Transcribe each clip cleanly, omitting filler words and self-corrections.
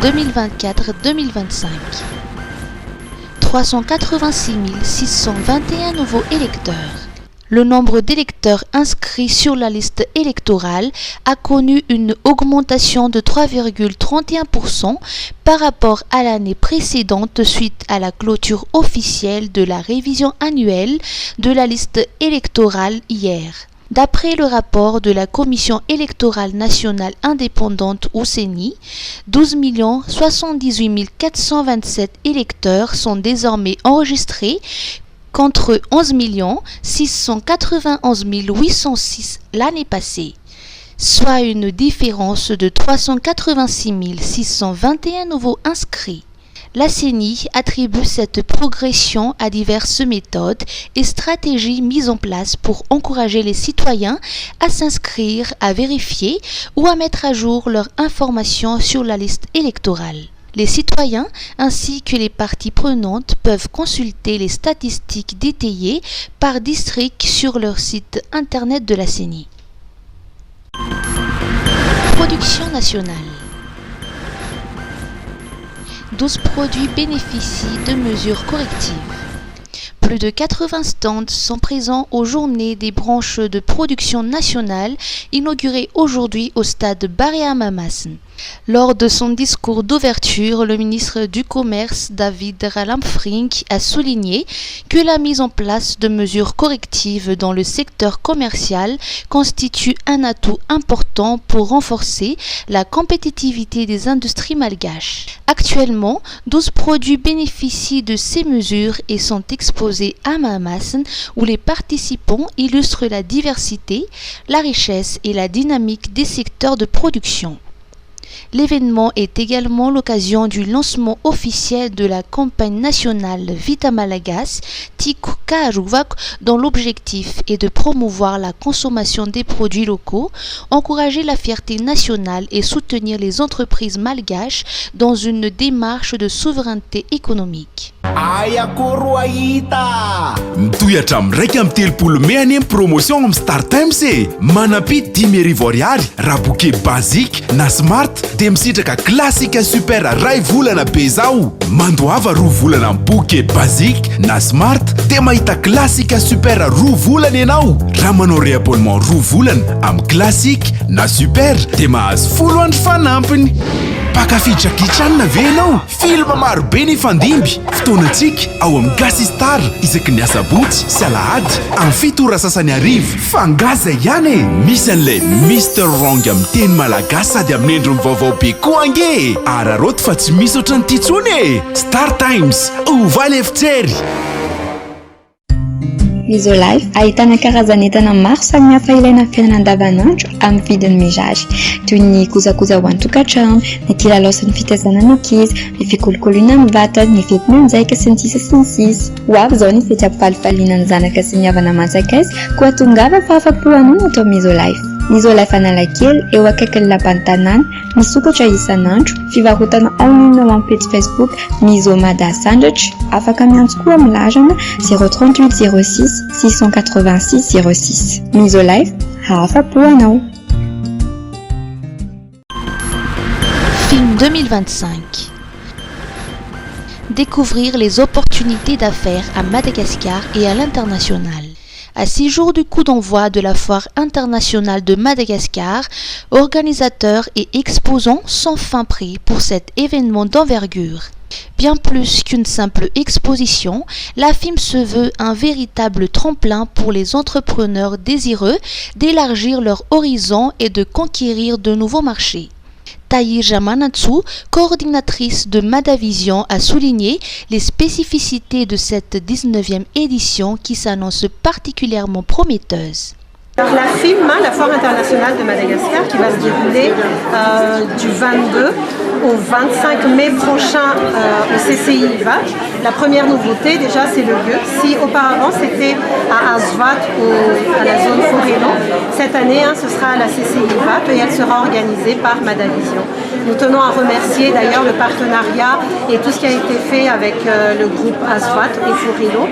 2024-2025. 386 621 nouveaux électeurs. Le nombre d'électeurs inscrits sur la liste électorale a connu une augmentation de 3,31% par rapport à l'année précédente suite à la clôture officielle de la révision annuelle de la liste électorale hier. D'après le rapport de la Commission électorale nationale indépendante au CENI, 12 78 427 électeurs sont désormais enregistrés contre 11 691 806 l'année passée, soit une différence de 386 621 nouveaux inscrits. La CENI attribue cette progression à diverses méthodes et stratégies mises en place pour encourager les citoyens à s'inscrire, à vérifier ou à mettre à jour leurs informations sur la liste électorale. Les citoyens ainsi que les parties prenantes peuvent consulter les statistiques détaillées par district sur leur site internet de la CENI. Production nationale. 12 produits bénéficient de mesures correctives. Plus de 80 stands sont présents aux journées des branches de production nationale inaugurées aujourd'hui au stade Baré-Amamasn. Lors de son discours d'ouverture, le ministre du Commerce, David Ralamfrink, a souligné que la mise en place de mesures correctives dans le secteur commercial constitue un atout important pour renforcer la compétitivité des industries malgaches. Actuellement, 12 produits bénéficient de ces mesures et sont exposés à Amamasn, où les participants illustrent la diversité, la richesse et la dynamique des secteurs de production. L'événement est également l'occasion du lancement officiel de la campagne nationale Vita Malagas Tiku Kaaruvak, dont l'objectif est de promouvoir la consommation des produits locaux, encourager la fierté nationale et soutenir les entreprises malgaches dans une démarche de souveraineté économique. Mitoyatra am'raika am telopolo mehany am promotion am Star Times manapit 10 000 ariary raha bouquet basique na smart de misitraka classique super ray volana be zao. Mandoava 2 volana am bouquet basique na smart de mahita classique super 2 volana ianao. Raha manao réabonnement 2 volana am classique na super de mahazo 10 andro fanampiny. Pakafiditra kitranina ve ianao? Filma maro be ny fandimby. Fotoanantsika ao amin'ny Gasy Star isaky ny asabotsy sy alahady amin'ny 7 ora sasany arivo. Fangaza ihany e! Misy an'ilay Mr Wrong amin'ny teny malagasy sady amin'ny endriny vaovao be koa ange. Araroto fa tsy misy ohatran'ity intsony e! Star Times, ovaly efitsery! Misolife ahitana karazan'entana maro samihafa ilaina amin'ny fiainana andavanandro amin'ny vidiny mirary, toy ny kojakoja ho an-tokantrano, ny kilalao sy ny fitaizana ny ankizy, ny fikolokoloina amin'ny vatana, ny fetim-mianjaika sy ny sisa sy ny sisa. Ho avy izao ny fety ampifalifaliana ny zanaka sy ny havana aman-tsakaizy koa tongava fa afa-po anoina atao Misolife. Misolife Analakely eo akaikin'ny lapan'ny tanàna, misokatra isan'andro, fivarotana online ao amin'ny page Facebook Misomada Sandwich, afaka miantso koa amin'ny larana 038 06 686 06. Misolife, afa-po anao. Film 2025. Découvrir les opportunités d'affaires à Madagascar et à l'international. À 6 jours du coup d'envoi de la Foire internationale de Madagascar, organisateurs et exposants sont fin prêts pour cet événement d'envergure. Bien plus qu'une simple exposition, la FIM se veut un véritable tremplin pour les entrepreneurs désireux d'élargir leur horizon et de conquérir de nouveaux marchés. Taïja Manatsu, coordinatrice de Madavision, a souligné les spécificités de cette 19e édition qui s'annonce particulièrement prometteuse. Alors, la FIM, la Foire internationale de Madagascar, qui va se dérouler du 22 au 25 mai prochain au CCI IVAT. La première nouveauté, déjà, c'est le lieu. Si auparavant c'était à Asvat ou à la zone Forêt-Lan, cette année, ce sera à la CCI IVAT et elle sera organisée par Madavision. Nous tenons à remercier d'ailleurs le partenariat et tout ce qui a été fait avec le groupe Asvat et Forêt-Lan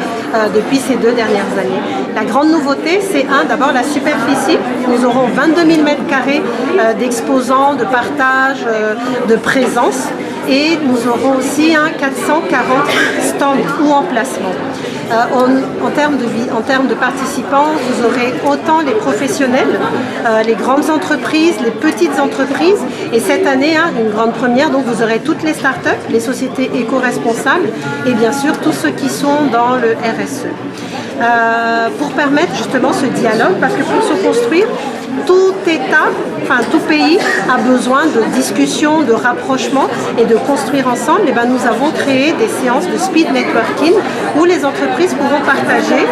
depuis ces 2 dernières années. La grande nouveauté, c'est d'abord la superficie. Nous aurons 22 000 m² d'exposants, de partage, de présence. et nous aurons aussi 440 stands ou emplacements. En termes de participants, vous aurez autant les professionnels, les grandes entreprises, les petites entreprises, et cette année, une grande première, donc vous aurez toutes les startups, les sociétés éco-responsables et bien sûr tous ceux qui sont dans le RSE. Pour permettre justement ce dialogue, parce que pour se construire, tout État, tout pays a besoin de discussion, de rapprochement et de construire ensemble. Et nous avons créé des séances de speed networking où les entreprises pourront partager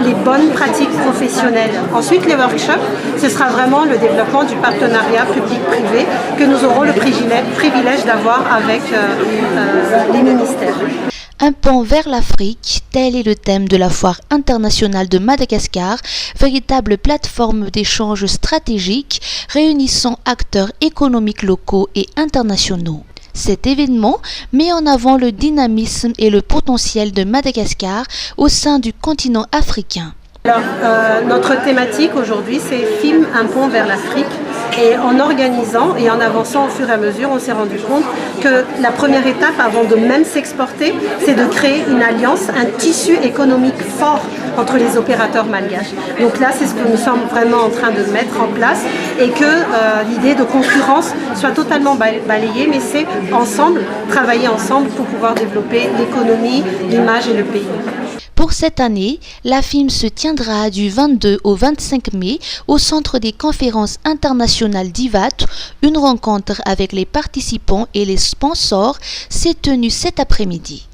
les bonnes pratiques professionnelles. Ensuite, les workshops, ce sera vraiment le développement du partenariat public-privé que nous aurons le privilège d'avoir avec les ministères. Un pont vers l'Afrique, tel est le thème de la Foire internationale de Madagascar, véritable plateforme d'échange stratégique réunissant acteurs économiques locaux et internationaux. Cet événement met en avant le dynamisme et le potentiel de Madagascar au sein du continent africain. Alors, notre thématique aujourd'hui, c'est « Film, un pont vers l'Afrique ». Et en organisant et en avançant au fur et à mesure, on s'est rendu compte que la première étape avant de même s'exporter, c'est de créer une alliance, un tissu économique fort entre les opérateurs malgaches. Donc là, c'est ce que nous sommes vraiment en train de mettre en place et que l'idée de concurrence soit totalement balayée, mais c'est ensemble, travailler ensemble pour pouvoir développer l'économie, l'image et le pays. Pour cette année, la FIM se tiendra du 22 au 25 mai au Centre des conférences internationales d'IVAT. Une rencontre avec les participants et les sponsors s'est tenue cet après-midi.